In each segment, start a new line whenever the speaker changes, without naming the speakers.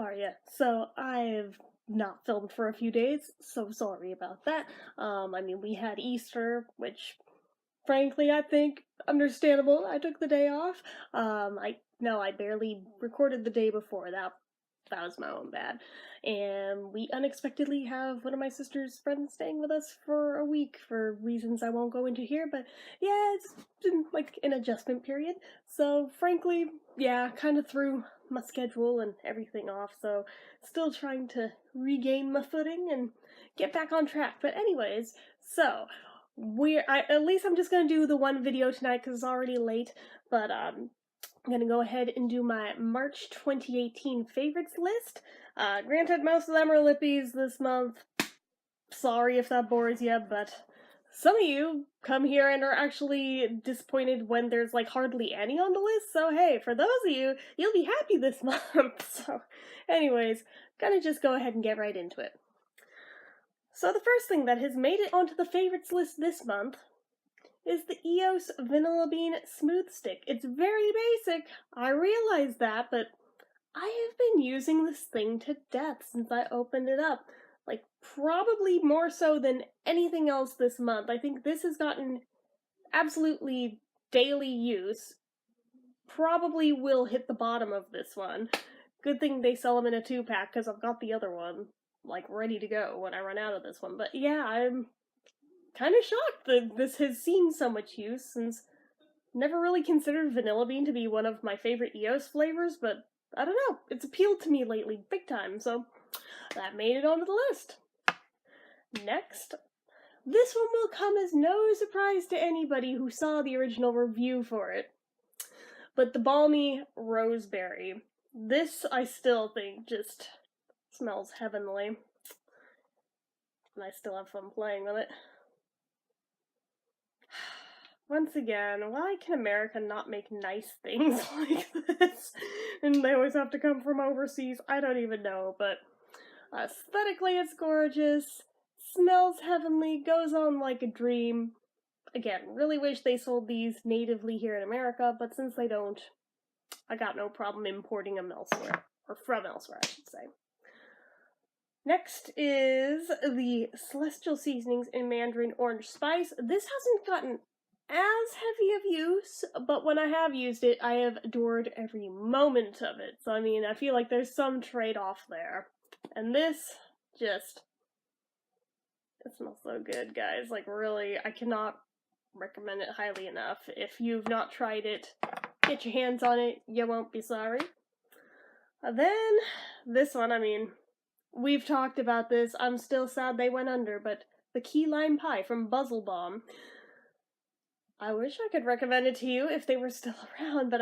are ya? So I've not filmed for a few days, so sorry about that. We had Easter, which frankly I think understandable. I took the day off. I barely recorded the day before. That was my own bad. And we unexpectedly have one of my sister's friends staying with us for a week for reasons I won't go into here, but yeah, it's been like an adjustment period. So frankly, yeah, kind of threw my schedule and everything off, so still trying to regain my footing and get back on track. But anyways, so at least I'm just gonna do the one video tonight because it's already late, but I'm gonna go ahead and do my March 2018 favorites list. Granted, most of them are Lippies this month. Sorry if that bores you, but some of you come here and are actually disappointed when there's like hardly any on the list, so hey, for those of you, you'll be happy this month. So anyways, gonna just go ahead and get right into it. So the first thing that has made it onto the favorites list this month is the EOS Vanilla Bean Smooth Stick. It's very basic, I realize that, but I have been using this thing to death since I opened it up. Like, probably more so than anything else this month. I think this has gotten absolutely daily use. Probably will hit the bottom of this one. Good thing they sell them in a 2-pack, because I've got the other one, like, ready to go when I run out of this one. But yeah, I'm kind of shocked that this has seen so much use, since never really considered Vanilla Bean to be one of my favorite EOS flavors, but I don't know, it's appealed to me lately big time, so that made it onto the list. Next, this one will come as no surprise to anybody who saw the original review for it, but the Balmy Roseberry. This, I still think, just smells heavenly, and I still have fun playing with it. Once again, why can America not make nice things like this? And they always have to come from overseas? I don't even know, but aesthetically it's gorgeous, smells heavenly, goes on like a dream. Again, really wish they sold these natively here in America, but since they don't, I got no problem importing them elsewhere. Or from elsewhere, I should say. Next is the Celestial Seasonings in Mandarin Orange Spice. This hasn't gotten as heavy of use, but when I have used it, I have adored every moment of it. So, I feel like there's some trade-off there. And this, it smells so good, guys. Like, really, I cannot recommend it highly enough. If you've not tried it, get your hands on it. You won't be sorry. Then, this one, we've talked about this. I'm still sad they went under, but the Key Lime Pie from Buzzlebaum. I wish I could recommend it to you if they were still around, but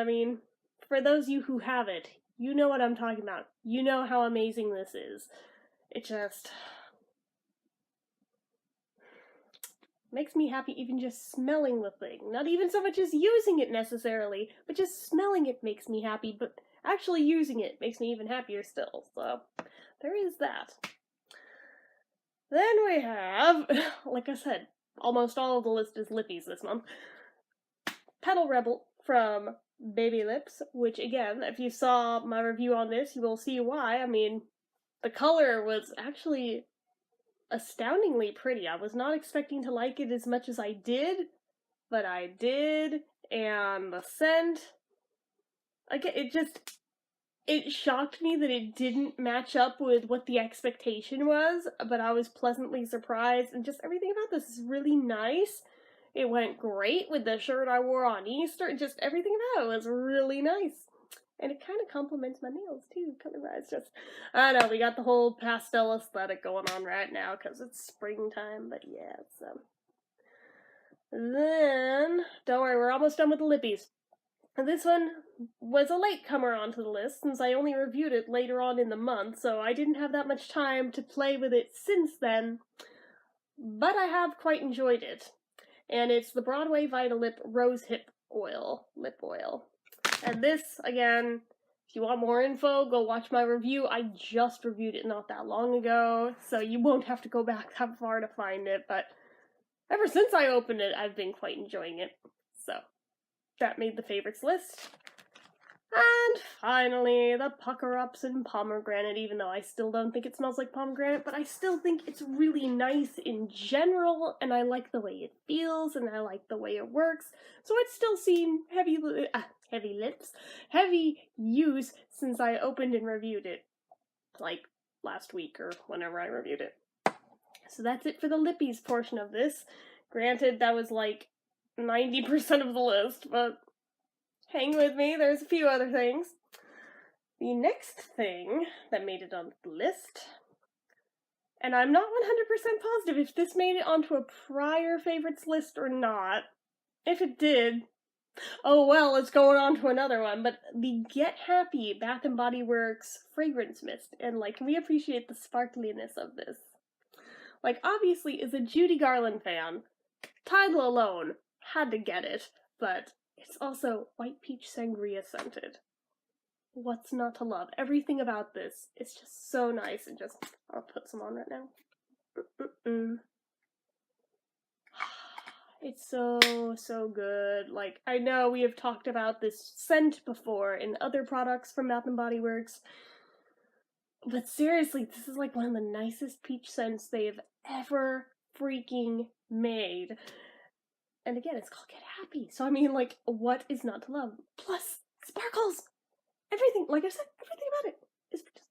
for those of you who have it, you know what I'm talking about. You know how amazing this is. It just makes me happy even just smelling the thing. Not even so much as using it necessarily, but just smelling it makes me happy, but actually using it makes me even happier still, so there is that. Then we have, like I said, almost all of the list is Lippies this month. Petal Rebel from Baby Lips, which again, if you saw my review on this, you will see why. The color was actually astoundingly pretty. I was not expecting to like it as much as I did, but I did, and the scent, it shocked me that it didn't match up with what the expectation was, but I was pleasantly surprised, and just everything about this is really nice. It went great with the shirt I wore on Easter, just everything about it was really nice. And it kind of complements my nails, too, color-wise. I know, we got the whole pastel aesthetic going on right now, because it's springtime, but yeah, Then, don't worry, we're almost done with the Lippies. This one was a latecomer onto the list, since I only reviewed it later on in the month, so I didn't have that much time to play with it since then, but I have quite enjoyed it. And it's the Broadway Vitalip Rose Hip Oil, lip oil. And this, again, if you want more info, go watch my review. I just reviewed it not that long ago, so you won't have to go back that far to find it, but ever since I opened it, I've been quite enjoying it. So, that made the favorites list. And finally, the pucker-ups in pomegranate, even though I still don't think it smells like pomegranate, but I still think it's really nice in general, and I like the way it feels, and I like the way it works, so it's still seen heavy use since I opened and reviewed it, like, last week or whenever I reviewed it. So that's it for the lippies portion of this. Granted, that was like 90% of the list, but hang with me, there's a few other things. The next thing that made it on the list, and I'm not 100% positive if this made it onto a prior favorites list or not. If it did, oh well, it's going on to another one, but the Get Happy Bath & Body Works fragrance mist, and like, we appreciate the sparkliness of this. Like, obviously, as a Judy Garland fan, title alone had to get it, but it's also white peach sangria scented. What's not to love? Everything about this is just so nice, and just, I'll put some on right now. It's so good. Like, I know we have talked about this scent before in other products from Bath & Body Works, but seriously, this is like one of the nicest peach scents they've ever freaking made. And again, it's called Get Happy, so I mean, like, what is not to love? Plus, sparkles! Everything, like I said, everything about it is just,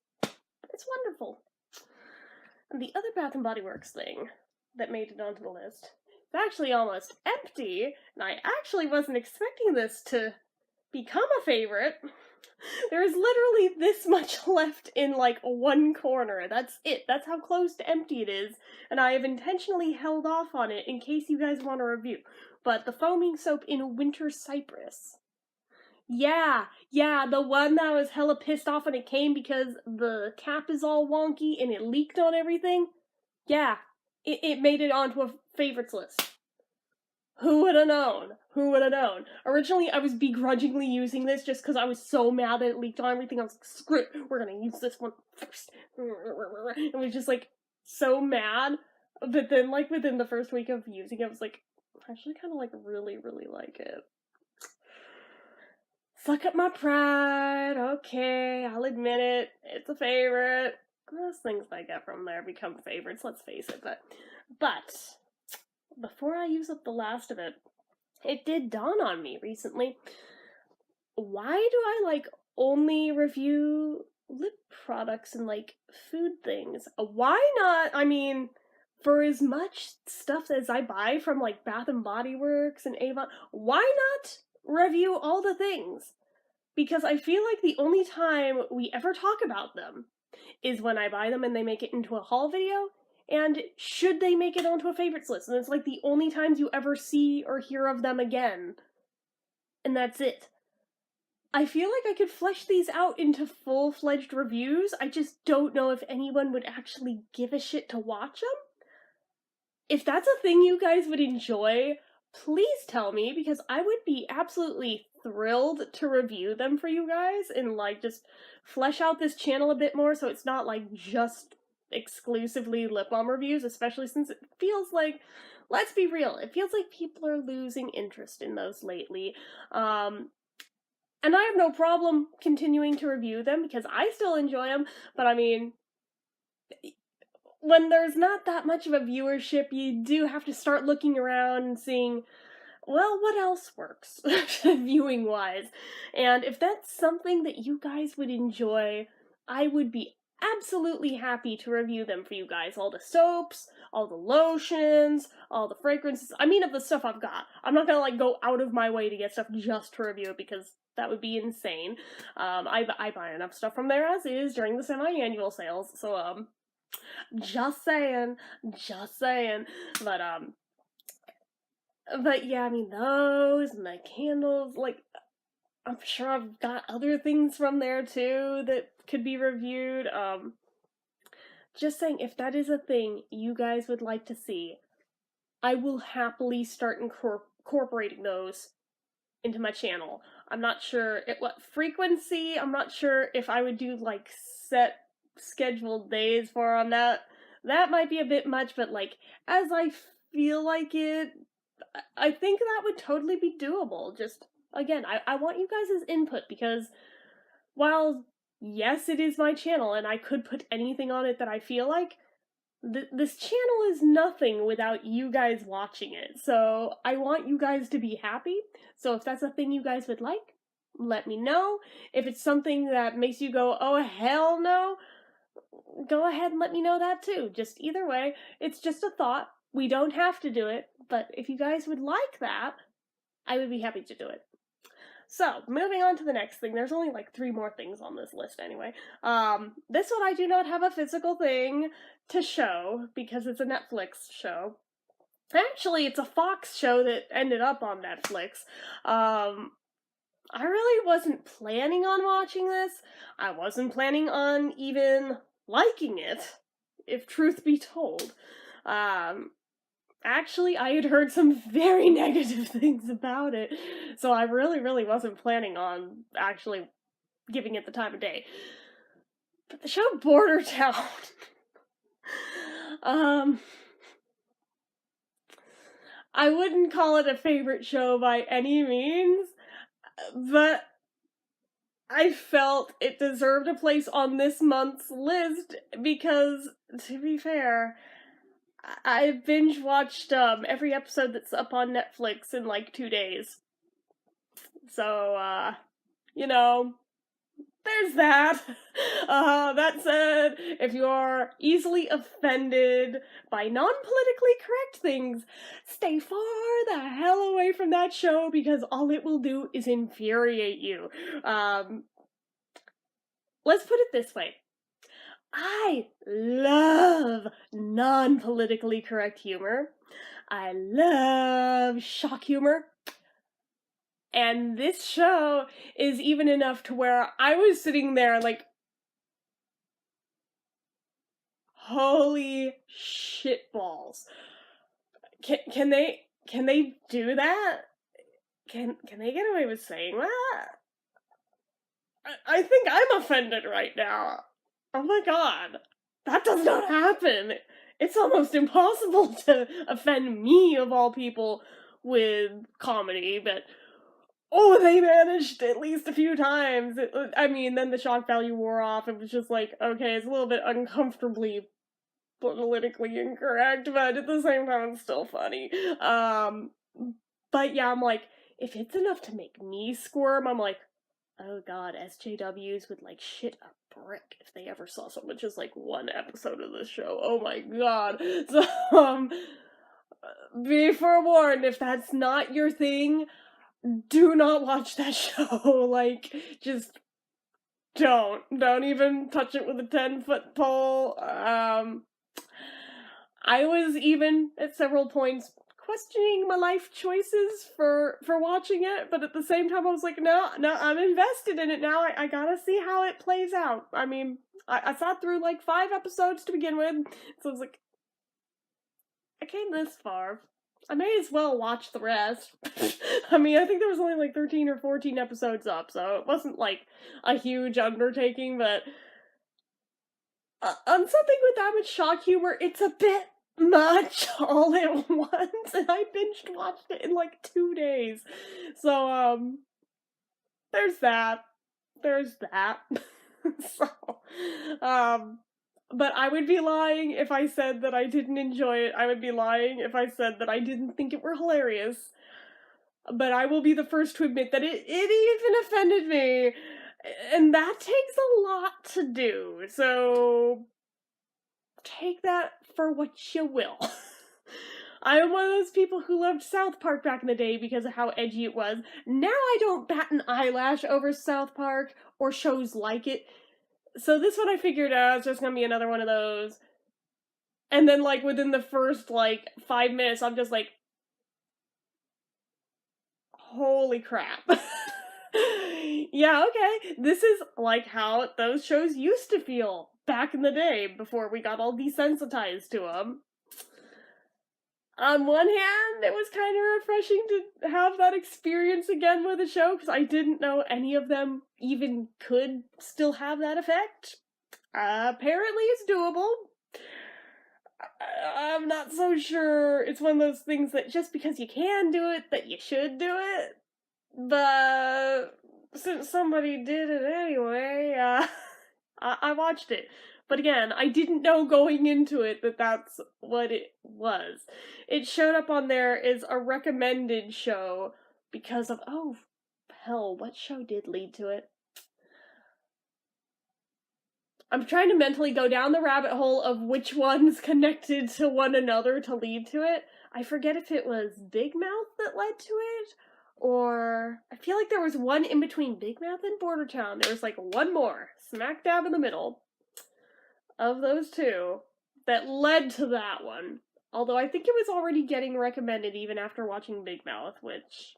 it's wonderful. And the other Bath & Body Works thing that made it onto the list, it's actually almost empty, and I actually wasn't expecting this to become a favorite. There is literally this much left in, like, one corner. That's it. That's how close to empty it is, and I have intentionally held off on it in case you guys want a review. But the foaming soap in Winter Cypress. Yeah, the one that I was hella pissed off when it came because the cap is all wonky and it leaked on everything. Yeah, it made it onto a favorites list. Who would have known? Who would have known? Originally, I was begrudgingly using this just because I was so mad that it leaked on everything. I was like, screw it, we're gonna use this one first. And was just, like, so mad. But then, like, within the first week of using it, I was like, I actually kind of, like, really, really like it. Suck up my pride, okay, I'll admit it, it's a favorite. Most things I get from there become favorites, let's face it, but before I use up the last of it, it did dawn on me recently, why do I, like, only review lip products and, like, food things? Why not, I mean, for as much stuff as I buy from, like, Bath & Body Works and Avon, why not review all the things? Because I feel like the only time we ever talk about them is when I buy them and they make it into a haul video, and should they make it onto a favorites list, and it's like the only times you ever see or hear of them again. And that's it. I feel like I could flesh these out into full-fledged reviews, I just don't know if anyone would actually give a shit to watch them. If that's a thing you guys would enjoy, please tell me, because I would be absolutely thrilled to review them for you guys and, like, just flesh out this channel a bit more so it's not, like, just exclusively lip balm reviews, especially since it feels like, let's be real, it feels like people are losing interest in those lately. And I have no problem continuing to review them because I still enjoy them, but I mean, when there's not that much of a viewership, you do have to start looking around and seeing, well, what else works, viewing-wise? And if that's something that you guys would enjoy, I would be absolutely happy to review them for you guys. All the soaps, all the lotions, all the fragrances. I mean, of the stuff I've got. I'm not gonna, like, go out of my way to get stuff just to review it because that would be insane. I buy enough stuff from there as is during the semi-annual sales, so, just saying. But yeah, I mean, those, and the candles, like, I'm sure I've got other things from there too that could be reviewed. Just saying, if that is a thing you guys would like to see, I will happily start incorporating those into my channel. I'm not sure at what frequency, I'm not sure if I would do, like, set scheduled days for on that. That might be a bit much, but, like, as I feel like it, I think that would totally be doable. Just again, I want you guys' input, because while, yes, it is my channel, and I could put anything on it that I feel like, this channel is nothing without you guys watching it. So I want you guys to be happy. So if that's a thing you guys would like, let me know. If it's something that makes you go, oh hell no, go ahead and let me know that too. Just either way, it's just a thought. We don't have to do it, but if you guys would like that, I would be happy to do it. So, moving on to the next thing. There's only like 3 more things on this list anyway. This one I do not have a physical thing to show because it's a Netflix show. Actually, it's a Fox show that ended up on Netflix. I really wasn't planning on watching this. I wasn't planning on even liking it, if truth be told. Actually, I had heard some very negative things about it, so I really wasn't planning on actually giving it the time of day. But the show Border Town, I wouldn't call it a favorite show by any means, but I felt it deserved a place on this month's list because, to be fair, I binge watched every episode that's up on Netflix in like 2 days. So, you know, there's that. That said, if you're easily offended by non-politically correct things, stay far the hell away from that show because all it will do is infuriate you. Let's put it this way. I love non-politically correct humor. I love shock humor. And this show is even enough to where I was sitting there like, holy shitballs. Can they do that? Can they get away with saying that? I think I'm offended right now. Oh my god. That does not happen. It's almost impossible to offend me, of all people, with comedy, but oh, they managed at least a few times. I mean, then the shock value wore off. It was just like, okay, it's a little bit uncomfortably politically incorrect, but at the same time, it's still funny. But yeah, I'm like, if it's enough to make me squirm, I'm like, oh god, SJWs would like shit a brick if they ever saw so much as like 1 episode of this show. Oh my god. So, be forewarned, if that's not your thing, do not watch that show. Like, just don't even touch it with a 10-foot pole. I was even at several points questioning my life choices for watching it, but at the same time I was like, no, I'm invested in it now. I gotta see how it plays out. I mean, I sat through like 5 episodes to begin with, so I was like, I came this far. I may as well watch the rest. I mean, I think there was only like 13 or 14 episodes up, so it wasn't like a huge undertaking, but on something with that much shock humor, it's a bit much all at once, and I binge watched it in like 2 days. So, there's that. So, but I would be lying if I said that I didn't enjoy it. I would be lying if I said that I didn't think it were hilarious. But I will be the first to admit that it even offended me. And that takes a lot to do. So take that for what you will. I am one of those people who loved South Park back in the day because of how edgy it was. Now I don't bat an eyelash over South Park or shows like it. So this one I figured out, it's just gonna be another one of those. And then, like, within the first, like, 5 minutes, I'm just like, holy crap. Yeah, okay, this is like how those shows used to feel back in the day before we got all desensitized to them. On one hand, it was kind of refreshing to have that experience again with a show, because I didn't know any of them even could still have that effect. Apparently it's doable. I'm not so sure it's one of those things that just because you can do it, that you should do it. But since somebody did it anyway, I watched it. But again, I didn't know going into it that that's what it was. It showed up on there as a recommended show because of, oh, hell, what show did lead to it? I'm trying to mentally go down the rabbit hole of which ones connected to one another to lead to it. I forget if it was Big Mouth that led to it, or I feel like there was one in between Big Mouth and Border Town. There was like one more, smack dab in the middle of those two, that led to that one. Although I think it was already getting recommended even after watching Big Mouth, which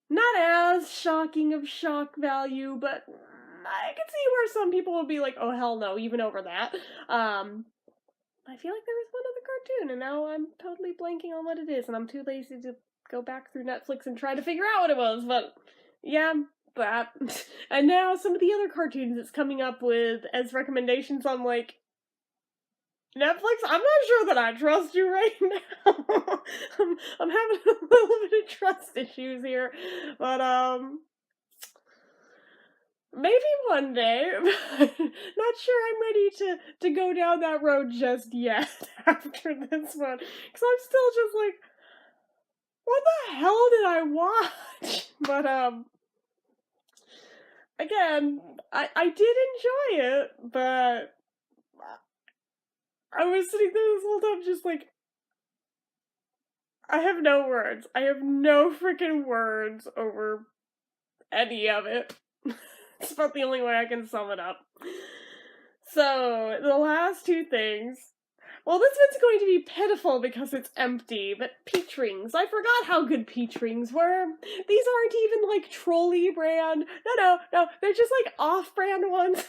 not as shocking of shock value, but I can see where some people would be like, oh hell no, even over that. I feel like there was one other cartoon, and now I'm totally blanking on what it is, and I'm too lazy to go back through Netflix and try to figure out what it was, but yeah, that. And now some of the other cartoons it's coming up with as recommendations, I'm like, Netflix, I'm not sure that I trust you right now. I'm having a little bit of trust issues here, but maybe one day. Not sure I'm ready to go down that road just yet after this one, because I'm still just like, what the hell did I watch? But again, I did enjoy it, but I was sitting there this whole time just like, I have no words. I have no freaking words over any of it. It's about the only way I can sum it up. So, the last two things. Well, this one's going to be pitiful because it's empty, but peach rings. I forgot how good peach rings were. These aren't even like trolley brand. No, they're just like off-brand ones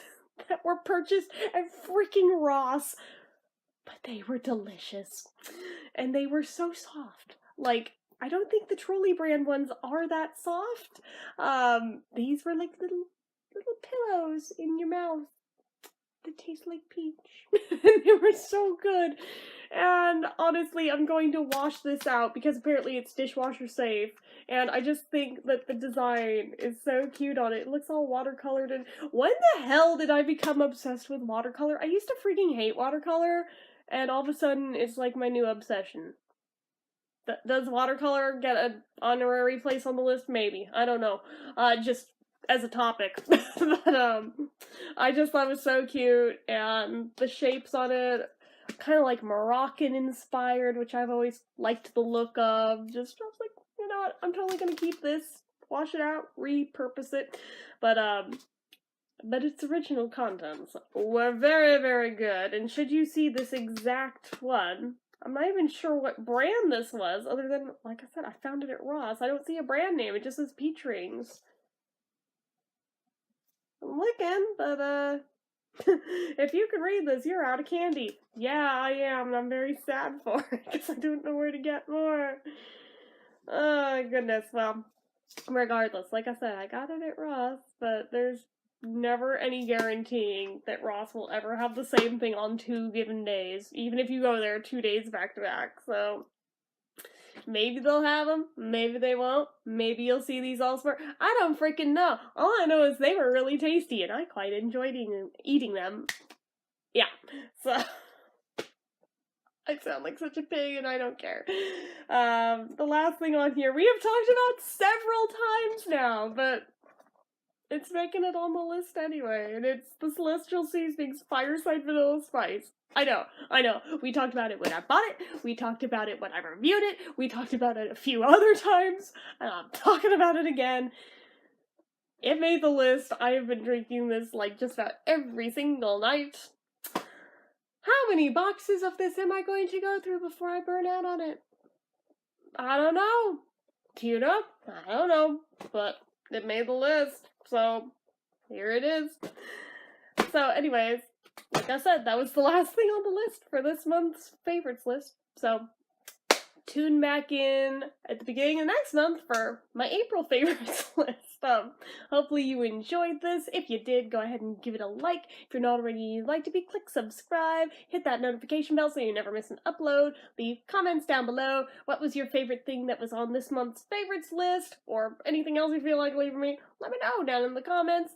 that were purchased at freaking Ross. But they were delicious. And they were so soft. Like, I don't think the trolley brand ones are that soft. These were like little pillows in your mouth that taste like peach. And they were so good. And honestly, I'm going to wash this out because apparently it's dishwasher safe. And I just think that the design is so cute on it. It looks all watercolored. And when the hell did I become obsessed with watercolor? I used to freaking hate watercolor. And all of a sudden, it's like my new obsession. Does watercolor get an honorary place on the list? Maybe. I don't know. Just as a topic. But, I just thought it was so cute, and the shapes on it, kind of like Moroccan inspired, which I've always liked the look of. Just, I was like, you know what, I'm totally gonna keep this, wash it out, repurpose it. But its original contents were very, very good, and should you see this exact one, I'm not even sure what brand this was, other than, like I said, I found it at Ross. I don't see a brand name, it just says peach rings. I'm looking, but, if you can read this, you're out of candy. Yeah, I am, and I'm very sad for it, because I don't know where to get more. Oh, goodness, well, regardless, like I said, I got it at Ross, but there's never any guaranteeing that Ross will ever have the same thing on 2 given days, even if you go there 2 days back to back, so maybe they'll have them, maybe they won't, maybe you'll see these elsewhere. I don't freaking know. All I know is they were really tasty, and I quite enjoyed eating them. Yeah, so I sound like such a pig, and I don't care. The last thing on here, we have talked about several times now, but it's making it on the list anyway, and it's the Celestial Seasonings Fireside Vanilla Spice. I know. We talked about it when I bought it, we talked about it when I reviewed it, we talked about it a few other times, and I'm talking about it again. It made the list. I have been drinking this like just about every single night. How many boxes of this am I going to go through before I burn out on it? I don't know. Queued up? I don't know. But it made the list. So, here it is. So, anyways, like I said, that was the last thing on the list for this month's favorites list. So, tune back in at the beginning of next month for my April favorites list. Hopefully you enjoyed this. If you did, go ahead and give it a like. If you're not already liked it, click subscribe, hit that notification bell so you never miss an upload. Leave comments down below. What was your favorite thing that was on this month's favorites list, or anything else you feel like leaving me? Let me know down in the comments.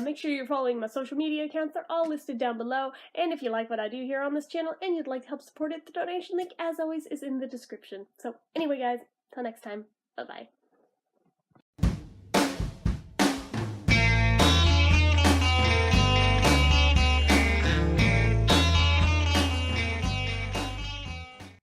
Make sure you're following my social media accounts. They're all listed down below. And if you like what I do here on this channel and you'd like to help support it, the donation link, as always, is in the description. So anyway, guys, till next time, bye-bye.